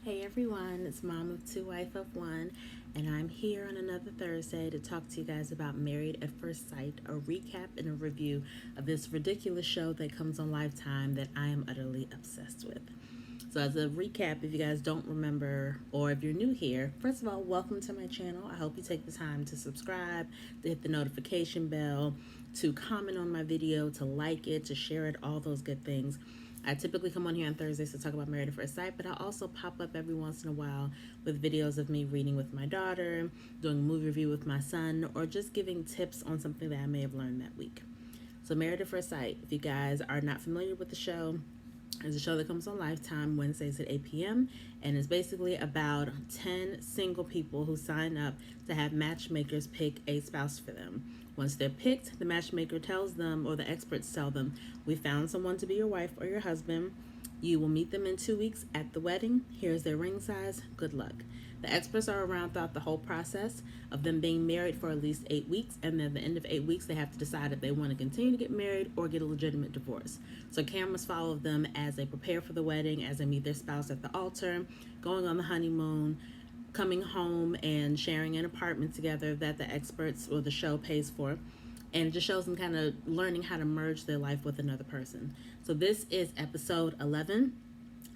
Hey everyone, it's Mom of Two, Wife of One, and I'm here on another Thursday to talk to you guys about Married at First Sight, a recap and a review of this ridiculous show that comes on Lifetime that I am utterly obsessed with. So, as a recap, if you guys don't remember or if you're new here, first of all, welcome to my channel. I hope you take the time to subscribe, to hit the notification bell, to comment on my video, to like it, to share it, all those good things. I typically come on here on Thursdays to talk about Married at First Sight, but I also pop up every once in a while with videos of me reading with my daughter, doing a movie review with my son, or just giving tips on something that I may have learned that week. So, Married at First Sight, if you guys are not familiar with the show, it's a show that comes on Lifetime Wednesdays at 8 p.m. and it's basically about 10 single people who sign up to have matchmakers pick a spouse for them. Once they're picked, the matchmaker tells them, or the experts tell them, we found someone to be your wife or your husband. You will meet them in 2 weeks at the wedding. Here's their ring size. Good luck. The experts are around throughout the whole process of them being married for at least 8 weeks, and then at the end of 8 weeks, they have to decide if they want to continue to get married or get a legitimate divorce. So cameras follow them as they prepare for the wedding, as they meet their spouse at the altar, going on the honeymoon, coming home, and sharing an apartment together that the experts or the show pays for. And it just shows them kind of learning how to merge their life with another person. So this is episode 11.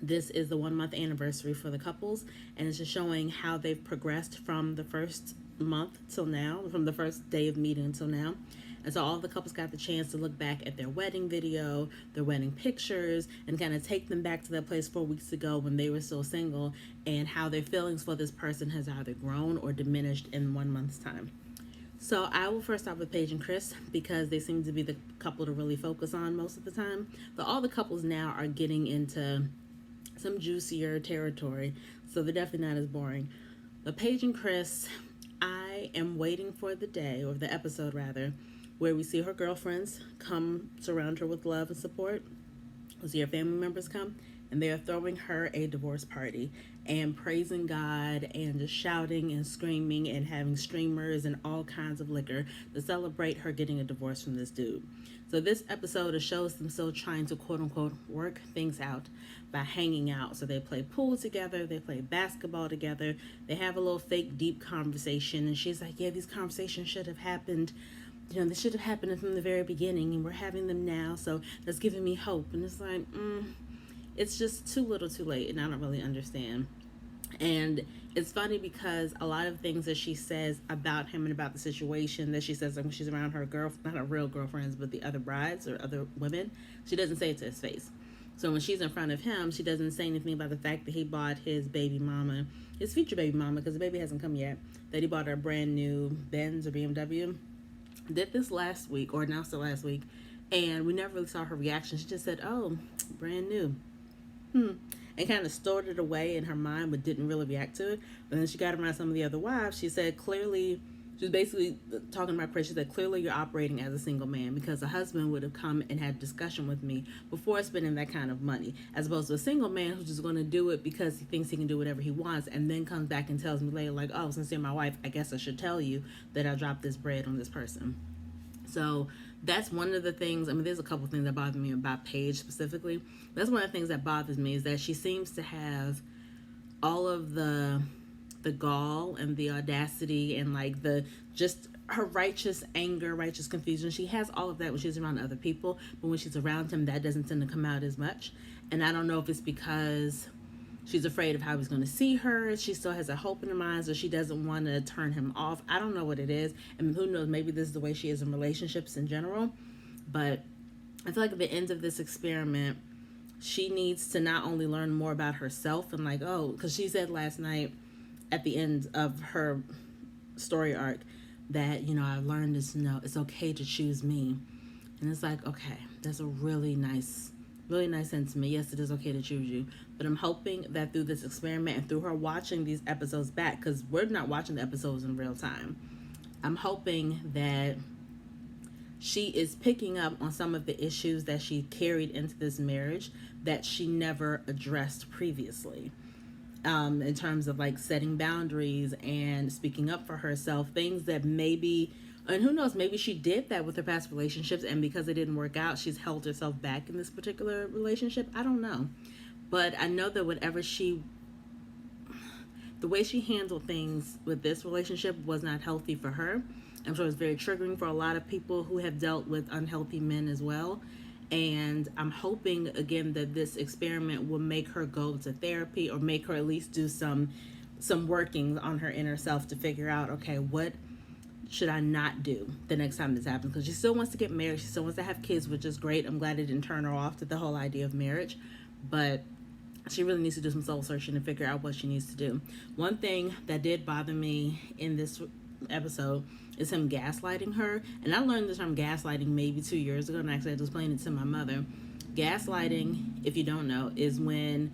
This is the 1 month anniversary for the couples, and it's just showing how they've progressed from the first month till now, from the first day of meeting until now. And so all the couples got the chance to look back at their wedding video, their wedding pictures, and kind of take them back to that place 4 weeks ago when they were still single, and how their feelings for this person has either grown or diminished in 1 month's time. So I will first start with Paige and Chris because they seem to be the couple to really focus on most of the time. But all the couples now are getting into some juicier territory, so they're definitely not as boring. But Paige and Chris, I am waiting for the day, or the episode rather, where we see her girlfriends come surround her with love and support. We see her family members come, and they are throwing her a divorce party and praising God and just shouting and screaming and having streamers and all kinds of liquor to celebrate her getting a divorce from this dude. So this episode shows them still trying to quote unquote work things out by hanging out. So they play pool together, they play basketball together, they have a little fake deep conversation, and she's like, yeah, these conversations should have happened, they should have happened from the very beginning, and we're having them now, so that's giving me hope. And it's like, it's just too little too late, and I don't really understand. And it's funny because a lot of things that she says about him and about the situation that she says, like when she's around her not her real girlfriends, but the other brides or other women, she doesn't say it to his face. So when she's in front of him, she doesn't say anything about the fact that he bought his baby mama, his future baby mama, because the baby hasn't come yet, that he bought her a brand new Benz or BMW. Did this last week, or announced it last week, and we never really saw her reaction. She just said, oh, brand new. And kind of stored it away in her mind, but didn't really react to it. But then she got around some of the other wives. She said, clearly, she was basically talking about Chris. She said, clearly you're operating as a single man, because a husband would have come and had discussion with me before spending that kind of money, as opposed to a single man who's just going to do it because he thinks he can do whatever he wants, and then comes back and tells me later, like, oh, since you're my wife, I guess I should tell you that I dropped this bread on this person. So that's one of the things. I mean, there's a couple things that bother me about Paige specifically. That's one of the things that bothers me, is that she seems to have all of the gall and the audacity and like the just her righteous anger, righteous confusion. She has all of that when she's around other people, but when she's around him, that doesn't tend to come out as much. And I don't know if it's because she's afraid of how he's going to see her. She still has a hope in her mind, so she doesn't want to turn him off. I don't know what it is. And who knows, maybe this is the way she is in relationships in general. But I feel like at the end of this experiment, she needs to not only learn more about herself and like, oh, because she said last night at the end of her story arc that, I learned this, it's okay to choose me. And it's like, okay, that's a really nice sentiment. Yes, it is okay to choose you. But I'm hoping that through this experiment and through her watching these episodes back, because we're not watching the episodes in real time, I'm hoping that she is picking up on some of the issues that she carried into this marriage that she never addressed previously. In terms of like setting boundaries and speaking up for herself, things that maybe, and who knows, maybe she did that with her past relationships, and because it didn't work out, she's held herself back in this particular relationship. I don't know. But I know that whenever she the way she handled things with this relationship was not healthy for her. I'm sure it's very triggering for a lot of people who have dealt with unhealthy men as well. And I'm hoping, again, that this experiment will make her go to therapy, or make her at least do some workings on her inner self to figure out, okay, what should I not do the next time this happens? Because she still wants to get married. She still wants to have kids, which is great. I'm glad it didn't turn her off to the whole idea of marriage. But she really needs to do some soul searching and figure out what she needs to do. One thing that did bother me in this episode is him gaslighting her. And I learned the term gaslighting maybe 2 years ago, and actually I was explaining it to my mother. Gaslighting, if you don't know, is when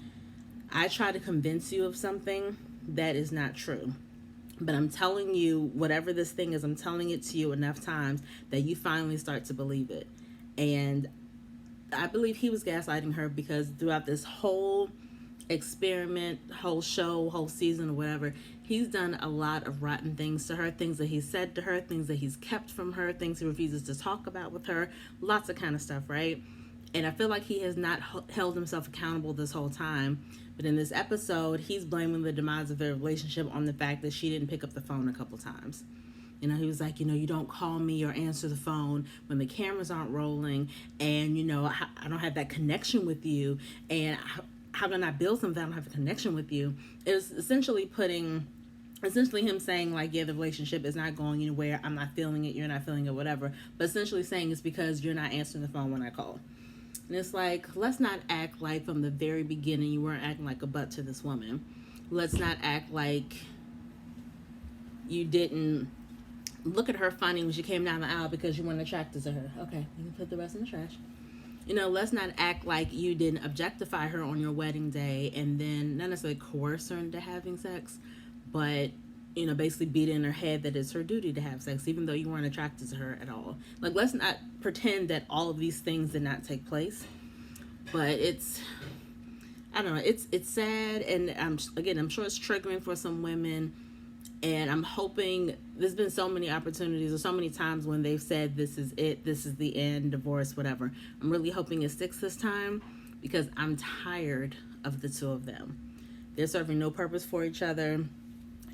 I try to convince you of something that is not true. But I'm telling you, whatever this thing is, I'm telling it to you enough times that you finally start to believe it. And I believe he was gaslighting her because throughout this whole experiment, whole show, whole season, or whatever, he's done a lot of rotten things to her, things that he said to her, things that he's kept from her, things he refuses to talk about with her, lots of kind of stuff, right? And I feel like he has not held himself accountable this whole time. But in this episode, he's blaming the demise of their relationship on the fact that she didn't pick up the phone a couple times. You know, he was like, you don't call me or answer the phone when the cameras aren't rolling. And, I don't have that connection with you. And how can I build something if I don't have a connection with you? It was essentially him saying, like, yeah, the relationship is not going anywhere. I'm not feeling it. You're not feeling it, whatever. But essentially saying it's because you're not answering the phone when I call. And it's like, let's not act like from the very beginning you weren't acting like a butt to this woman. Let's not act like you didn't look at her funny when she came down the aisle because you weren't attracted to her. Okay, you can put the rest in the trash. Let's not act like you didn't objectify her on your wedding day and then not necessarily coerce her into having sex, but basically beat it in her head that it's her duty to have sex, even though you weren't attracted to her at all. Like, let's not pretend that all of these things did not take place. But I don't know, it's sad, and I'm sure it's triggering for some women. And I'm hoping, there's been so many opportunities or so many times when they've said, this is it, this is the end, divorce, whatever. I'm really hoping it sticks this time, because I'm tired of the two of them. They're serving no purpose for each other.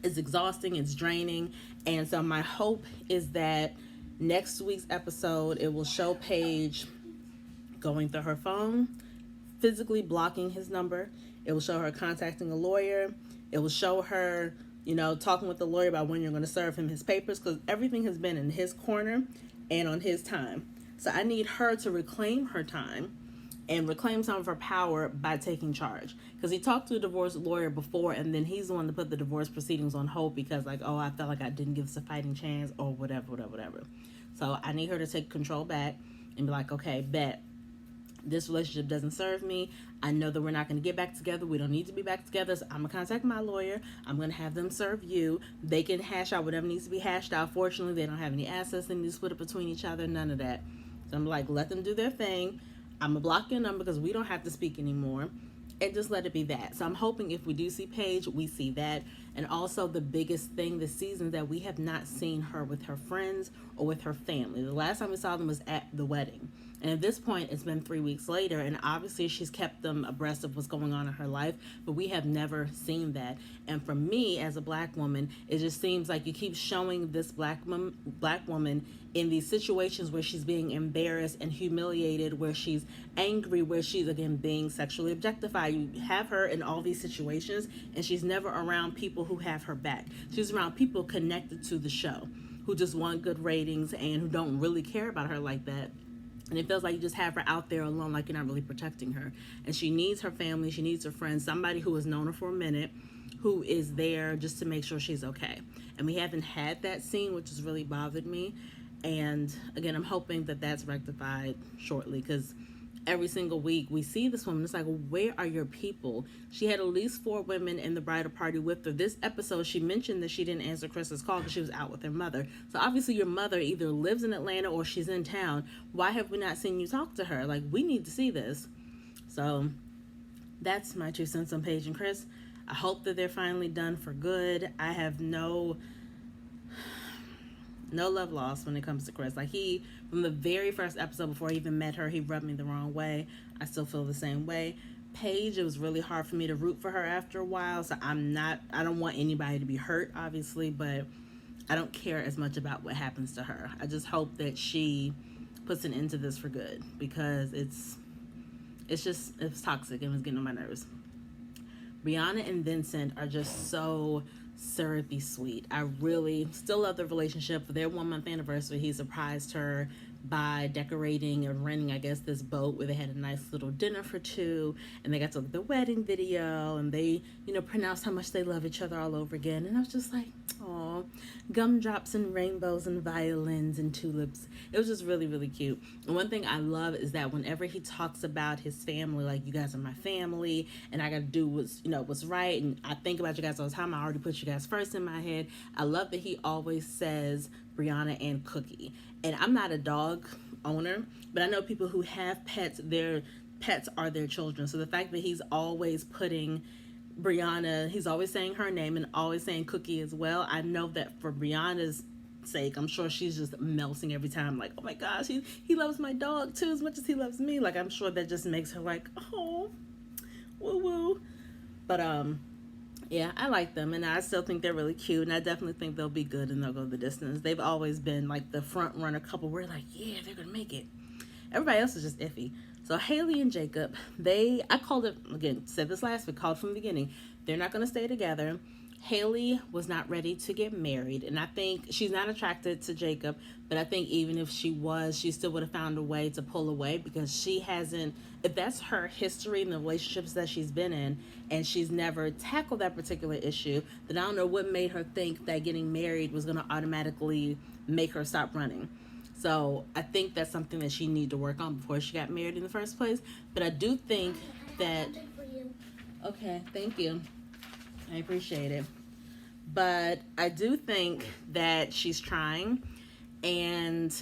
It's exhausting, it's draining. And so my hope is that next week's episode, it will show Paige going through her phone, physically blocking his number. It will show her contacting a lawyer. It will show her, talking with the lawyer about when you're going to serve him his papers, because everything has been in his corner and on his time. So I need her to reclaim her time and reclaim some of her power by taking charge. Because he talked to a divorce lawyer before, and then he's the one to put the divorce proceedings on hold because, like, I felt like I didn't give this a fighting chance, or whatever. So I need her to take control back and be like, okay, bet. This relationship doesn't serve me. I know that we're not going to get back together. We don't need to be back together. So I'm going to contact my lawyer. I'm going to have them serve you. They can hash out whatever needs to be hashed out. Fortunately, they don't have any assets. They need to split it between each other. None of that. So I'm like, let them do their thing. I'm going to block your number because we don't have to speak anymore. And just let it be that. So I'm hoping if we do see Paige, we see that. And also the biggest thing this season, that we have not seen her with her friends or with her family. The last time we saw them was at the wedding. And at this point, it's been 3 weeks later, and obviously she's kept them abreast of what's going on in her life, but we have never seen that. And for me, as a black woman, it just seems like you keep showing this black woman in these situations where she's being embarrassed and humiliated, where she's angry, where she's, again, being sexually objectified. You have her in all these situations, and she's never around people who have her back. She's around people connected to the show, who just want good ratings and who don't really care about her like that. And it feels like you just have her out there alone, like you're not really protecting her. And she needs her family, she needs her friends, somebody who has known her for a minute, who is there just to make sure she's okay. And we haven't had that scene, which has really bothered me. And again, I'm hoping that that's rectified shortly, because every single week we see this woman. It's like, where are your people? She had at least 4 women in the bridal party with her. This episode, she mentioned that she didn't answer Chris's call because she was out with her mother. So obviously your mother either lives in Atlanta or she's in town. Why have we not seen you talk to her? Like, we need to see this. So that's my 2 cents on Paige and Chris. I hope that they're finally done for good. I have no love lost when it comes to Chris. Like, from the very first episode, before I even met her, he rubbed me the wrong way. I still feel the same way. Paige, it was really hard for me to root for her after a while. So I don't want anybody to be hurt, obviously, but I don't care as much about what happens to her. I just hope that she puts an end to this for good, because it's toxic and it's getting on my nerves. Brianna and Vincent are just so syrupy sweet. I really still love the relationship. For their 1 month anniversary, he surprised her by decorating and renting, I guess, this boat where they had a nice little dinner for two, and they got to look at the wedding video, and they, pronounced how much they love each other all over again. And I was just like, oh, gumdrops and rainbows and violins and tulips. It was just really, really cute. And one thing I love is that whenever he talks about his family, like, you guys are my family, and I got to do what's right, and I think about you guys all the time. I already put you guys first in my head. I love that he always says Brianna and Cookie. And I'm not a dog owner, but I know people who have pets, their pets are their children. So the fact that he's always putting Brianna, he's always saying her name and always saying Cookie as well. I know that for Brianna's sake, I'm sure she's just melting every time. Like, oh my gosh, he loves my dog too as much as he loves me. Like, I'm sure that just makes her like, oh, woo woo. But yeah, I like them, and I still think they're really cute, and I definitely think they'll be good and they'll go the distance. They've always been like the front runner couple. We're like, yeah, they're gonna make it. Everybody else is just iffy. So Haley and Jacob, I called it, again, said this last week, called from the beginning. They're not gonna stay together. Haley was not ready to get married, and I think she's not attracted to Jacob, but I think even if she was, she still would have found a way to pull away, because she hasn't, if that's her history and the relationships that she's been in, and she's never tackled that particular issue, then I don't know what made her think that getting married was going to automatically make her stop running. So I think that's something that she needed to work on before she got married in the first place. But I do think that, okay, thank you. I appreciate it. But I do think that she's trying, and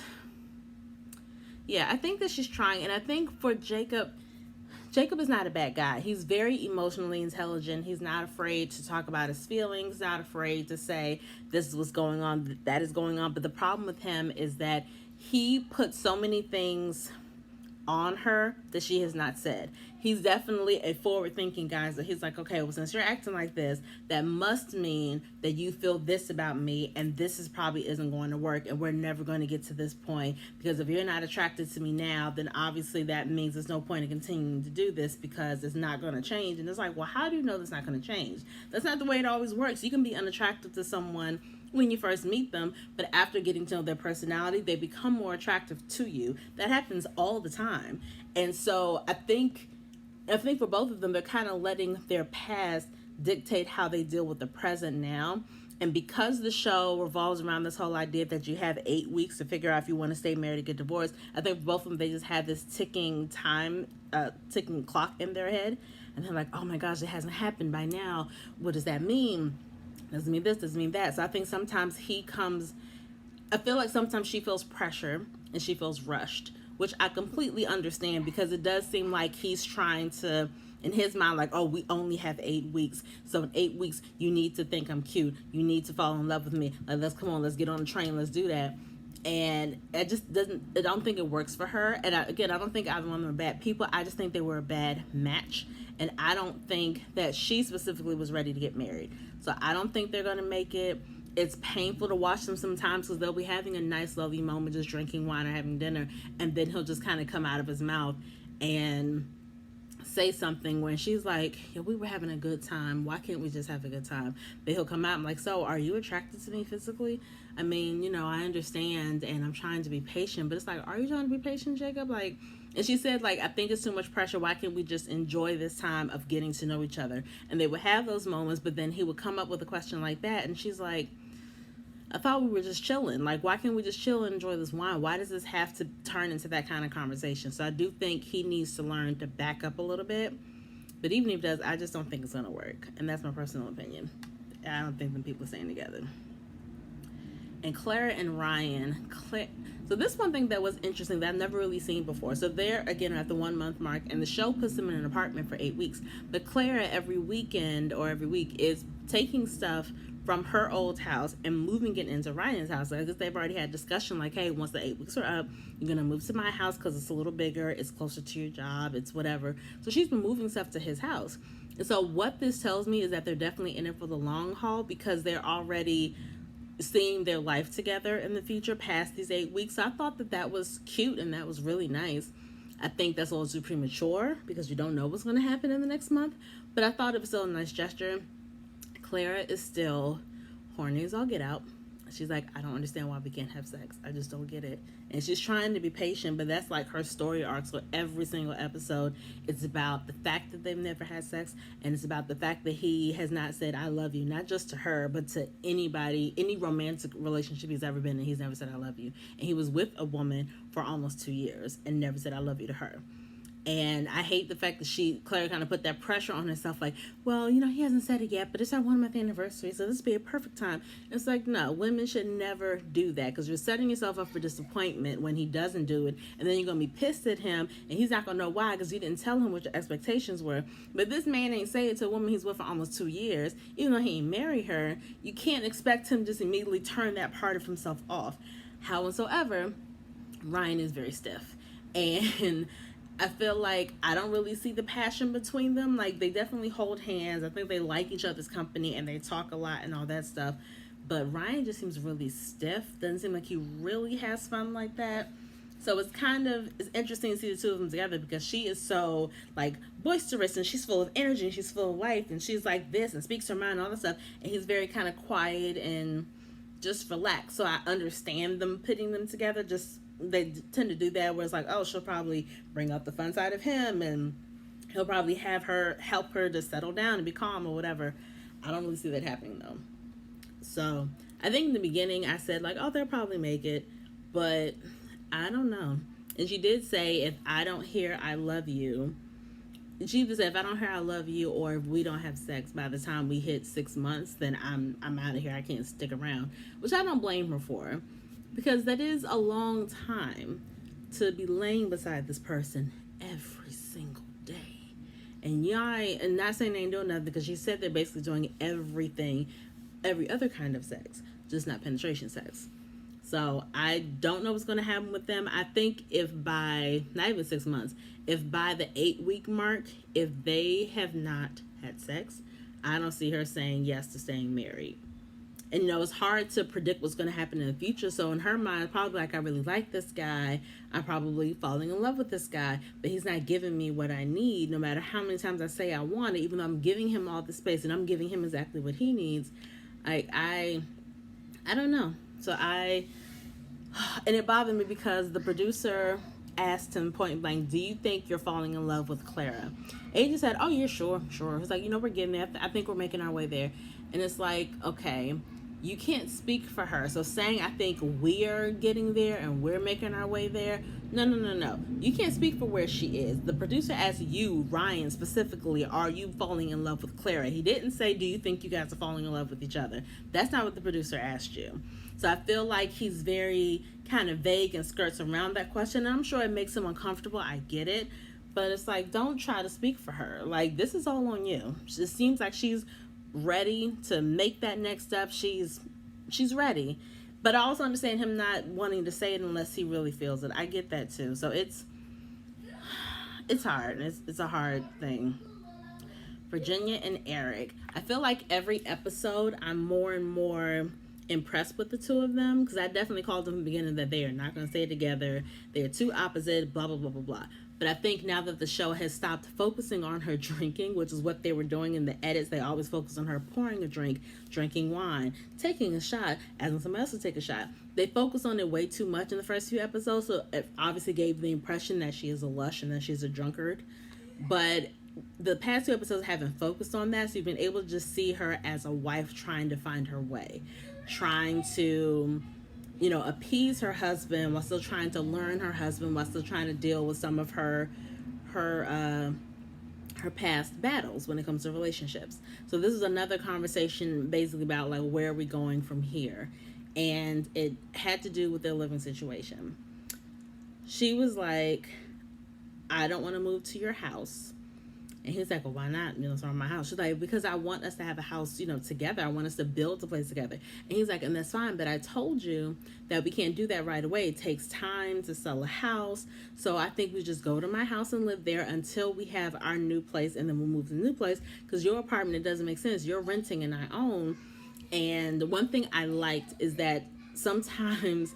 yeah, I think that she's trying. And I think for Jacob is not a bad guy. He's very emotionally intelligent. He's not afraid to talk about his feelings, not afraid to say this is what's going on, that is going on. But the problem with him is that he puts so many things on her that she has not said. He's definitely a forward-thinking guy. So he's like, okay, well, since you're acting like this, that must mean that you feel this about me, and this is probably isn't going to work, and we're never going to get to this point, because if you're not attracted to me now, then obviously that means there's no point in continuing to do this, because it's not going to change. And it's like, well, how do you know that's not going to change? That's not the way it always works. You can be unattractive to someone when you first meet them, but after getting to know their personality, they become more attractive to you. That happens all the time. And so I think for both of them, they're kind of letting their past dictate how they deal with the present now. And because the show revolves around this whole idea that you have 8 weeks to figure out if you want to stay married or get divorced, I think for both of them, they just have this ticking clock in their head. And they're like, oh my gosh, it hasn't happened by now. What does that mean? Doesn't mean this, doesn't mean that. So I think sometimes I feel like sometimes she feels pressure and she feels rushed, which I completely understand, because it does seem like he's trying to, in his mind, like, oh, we only have 8 weeks. So in 8 weeks, you need to think I'm cute. You need to fall in love with me. Like, let's get on the train. Let's do that. And it just I don't think it works for her. And I don't think either one of them are bad people. I just think they were a bad match. And I don't think that she specifically was ready to get married. So I don't think they're going to make it. It's painful to watch them sometimes, because they'll be having a nice, lovely moment, just drinking wine or having dinner. And then he'll just kind of come out of his mouth and say something when she's like, yeah, we were having a good time. Why can't we just have a good time? But he'll come out and like, so are you attracted to me physically? I mean, I understand, and I'm trying to be patient, but it's like, are you trying to be patient, Jacob? Like, and she said, like, I think it's too much pressure. Why can't we just enjoy this time of getting to know each other? And they would have those moments, but then he would come up with a question like that. And she's like, I thought we were just chilling. Like, why can't we just chill and enjoy this wine? Why does this have to turn into that kind of conversation? So I do think he needs to learn to back up a little bit. But even if he does, I just don't think it's going to work. And that's my personal opinion. I don't think them people are staying together. And Clara and Ryan, So this one thing that was interesting that I've never really seen before. So they're again at the 1 month mark, and the show puts them in an apartment for 8 weeks. But Clara every weekend or every week is taking stuff from her old house and moving it into Ryan's house. I guess they've already had discussion like, hey, once the 8 weeks are up, you're gonna move to my house because it's a little bigger, it's closer to your job, it's whatever. So she's been moving stuff to his house. And so what this tells me is that they're definitely in it for the long haul, because they're already seeing their life together in the future past these 8 weeks. So I thought that that was cute and that was really nice. I think that's a little too premature because you don't know what's going to happen in the next month. But I thought it was still a nice gesture. Clara is still horny as all get out. She's like, I don't understand why we can't have sex. I just don't get it. And she's trying to be patient, but that's like her story arc. So every single episode, it's about the fact that they've never had sex, and it's about the fact that he has not said I love you, not just to her, but to anybody, any romantic relationship he's ever been in, he's never said I love you. And he was with a woman for almost 2 years and never said I love you to her. And I hate the fact that Claire kind of put that pressure on herself, like, well, he hasn't said it yet, but it's our 1 month anniversary, so this would be a perfect time. And it's like, no, women should never do that, because you're setting yourself up for disappointment when he doesn't do it, and then you're going to be pissed at him, and he's not going to know why, because you didn't tell him what your expectations were. But this man ain't say it to a woman he's with for almost 2 years, even though he ain't married her. You can't expect him to just immediately turn that part of himself off. Howsoever, Ryan is very stiff, and I feel like I don't really see the passion between them. Like, they definitely hold hands. I think they like each other's company and they talk a lot and all that stuff. But Ryan just seems really stiff. Doesn't seem like he really has fun like that. So it's interesting to see the two of them together, because she is so like boisterous and she's full of energy and she's full of life and she's like this and speaks her mind and all that stuff. And he's very kind of quiet and just relaxed. So I understand them putting them together. They tend to do that where it's like, oh, she'll probably bring up the fun side of him and he'll probably help her to settle down and be calm or whatever. I don't really see that happening though. So I think in the beginning I said like, oh, they'll probably make it, but I don't know. And she did say, if I don't hear I love you, she either said, if I don't hear I love you, or if we don't have sex by the time we hit 6 months, then I'm out of here. I can't stick around, which I don't blame her for. Because that is a long time to be laying beside this person every single day. And and not saying they ain't doing nothing, because she said they're basically doing everything, every other kind of sex, just not penetration sex. So I don't know what's going to happen with them. I think if by, not even 6 months, if by the 8-week mark, if they have not had sex, I don't see her saying yes to staying married. And, it's hard to predict what's going to happen in the future. So in her mind, probably like, I really like this guy. I'm probably falling in love with this guy, but he's not giving me what I need, no matter how many times I say I want it, even though I'm giving him all the space and I'm giving him exactly what he needs. I don't know. And it bothered me because the producer asked him point blank, do you think you're falling in love with Clara? And he just said, oh, yeah, sure. It's like, we're getting there. I think we're making our way there. And it's like, okay, you can't speak for her. So saying, I think we're getting there and we're making our way there. No. You can't speak for where she is. The producer asked you, Ryan, specifically, are you falling in love with Clara? He didn't say, do you think you guys are falling in love with each other? That's not what the producer asked you. So I feel like he's very kind of vague and skirts around that question. And I'm sure it makes him uncomfortable. I get it. But it's like, don't try to speak for her. Like, this is all on you. It seems like she's ready to make that next step. She's ready. But I also understand him not wanting to say it unless he really feels it. I get that too. So it's hard. It's a hard thing. Virginia and Eric. I feel like every episode I'm more and more impressed with the two of them, because I definitely called them in the beginning that they are not going to stay together. They are too opposite, blah, blah, blah, blah, blah. But I think now that the show has stopped focusing on her drinking, which is what they were doing in the edits, they always focus on her pouring a drink, drinking wine, taking a shot, asking somebody else to take a shot. They focus on it way too much in the first few episodes, so it obviously gave the impression that she is a lush and that she's a drunkard. But the past 2 episodes haven't focused on that, so you've been able to just see her as a wife trying to find her way, trying to appease her husband while still trying to learn her husband, while still trying to deal with some of her past battles when it comes to relationships. So this is another conversation basically about like, where are we going from here? and it had to do with their living situation. She was like, I don't want to move to your house. And he's like, well, why not? It's on my house. She's like, because I want us to have a house, together. I want us to build the place together. And he's like, and that's fine, but I told you that we can't do that right away. It takes time to sell a house. So I think we just go to my house and live there until we have our new place, and then we'll move to the new place. Because your apartment, it doesn't make sense. You're renting and I own. And one thing I liked is that sometimes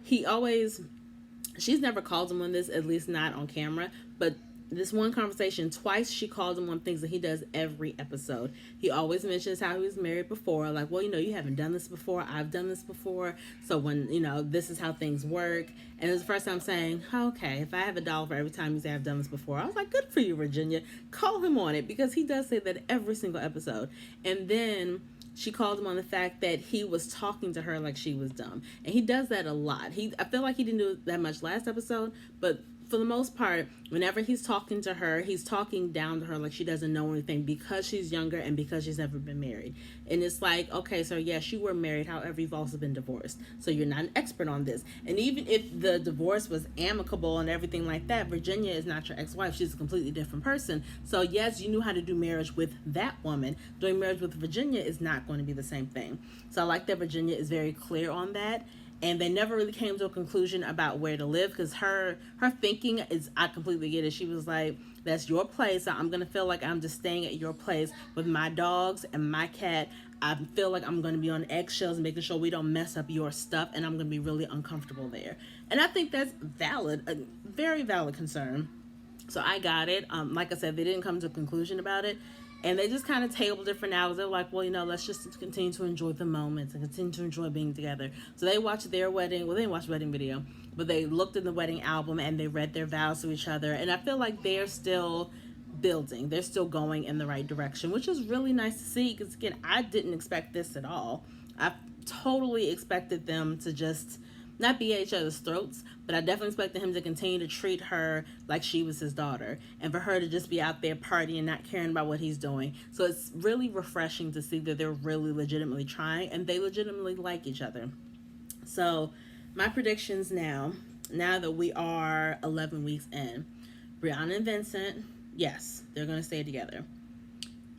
she's never called him on this, at least not on camera, but this one conversation, twice she called him on things that he does every episode. He always mentions how he was married before, like, well, you haven't done this before, I've done this before, so when, this is how things work. And it was the first time saying, okay, if I have $1 for every time you say I've done this before, I was like, good for you, Virginia. Call him on it, because he does say that every single episode. And then she called him on the fact that he was talking to her like she was dumb. And he does that a lot. I feel like he didn't do that much last episode, but for the most part, whenever he's talking to her, he's talking down to her like she doesn't know anything, because she's younger and because she's never been married. And it's like, okay, so yes, you were married, however, you've also been divorced. So you're not an expert on this. And even if the divorce was amicable and everything like that, Virginia is not your ex-wife. She's a completely different person. So yes, you knew how to do marriage with that woman. Doing marriage with Virginia is not going to be the same thing. So I like that Virginia is very clear on that. And they never really came to a conclusion about where to live, because her thinking is, I completely get it. She was like, that's your place. So I'm going to feel like I'm just staying at your place with my dogs and my cat. I feel like I'm going to be on eggshells and making sure we don't mess up your stuff, and I'm going to be really uncomfortable there. And I think that's valid, a very valid concern. So I got it. Like I said, they didn't come to a conclusion about it. And they just kind of tabled it for now. They're like, well, let's just continue to enjoy the moments and continue to enjoy being together. So they watched their wedding. Well, they didn't watch the wedding video, but they looked in the wedding album and they read their vows to each other. And I feel like they're still building. They're still going in the right direction, which is really nice to see. Because, again, I didn't expect this at all. I totally expected them to just not be at each other's throats, but I definitely expected him to continue to treat her like she was his daughter, and for her to just be out there partying, not caring about what he's doing. So it's really refreshing to see that they're really legitimately trying, and they legitimately like each other. So my predictions now that we are 11 weeks in: Brianna and Vincent, yes, they're going to stay together.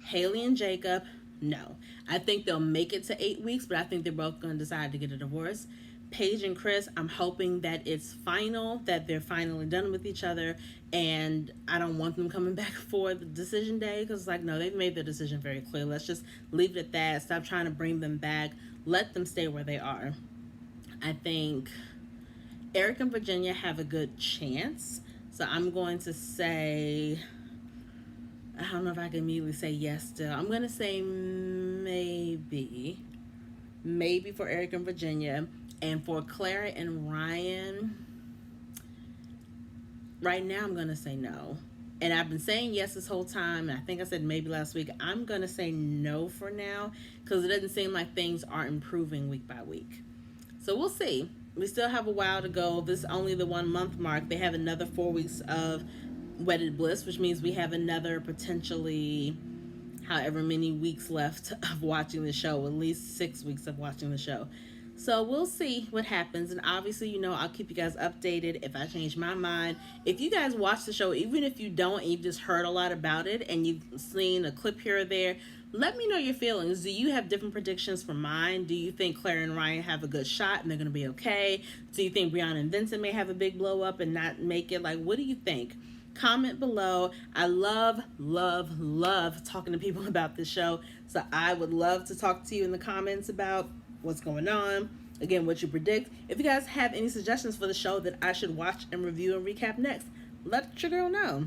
Haley and Jacob, no. I think they'll make it to 8 weeks, but I think they're both going to decide to get a divorce. Paige and Chris, I'm hoping that it's final, that they're finally done with each other, and I don't want them coming back for the decision day, because no, they've made their decision very clear. Let's just leave it at that. Stop trying to bring them back. Let them stay where they are. I think Eric and Virginia have a good chance, so I'm going to say, I don't know if I can immediately say yes still. I'm going to say maybe for Eric and Virginia. And for Clara and Ryan, right now I'm going to say no. And I've been saying yes this whole time. And I think I said maybe last week. I'm going to say no for now, because it doesn't seem like things are improving week by week. So we'll see. We still have a while to go. This is only the 1 month mark. They have another 4 weeks of wedded bliss, which means we have another potentially however many weeks left of watching the show, at least 6 weeks of watching the show. So we'll see what happens. And obviously, I'll keep you guys updated if I change my mind. If you guys watch the show, even if you don't, and you've just heard a lot about it and you've seen a clip here or there, let me know your feelings. Do you have different predictions from mine? Do you think Claire and Ryan have a good shot and they're going to be okay? Do you think Brianna and Vincent may have a big blow up and not make it? What do you think? Comment below. I love talking to people about this show. So I would love to talk to you in the comments about what's going on, again, what you predict. If you guys have any suggestions for the show that I should watch and review and recap next, let your girl know.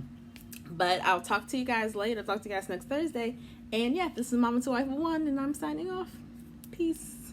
But I'll talk to you guys later. I'll talk to you guys next Thursday. And yeah, this is Mama to Wife of One, and I'm signing off. Peace.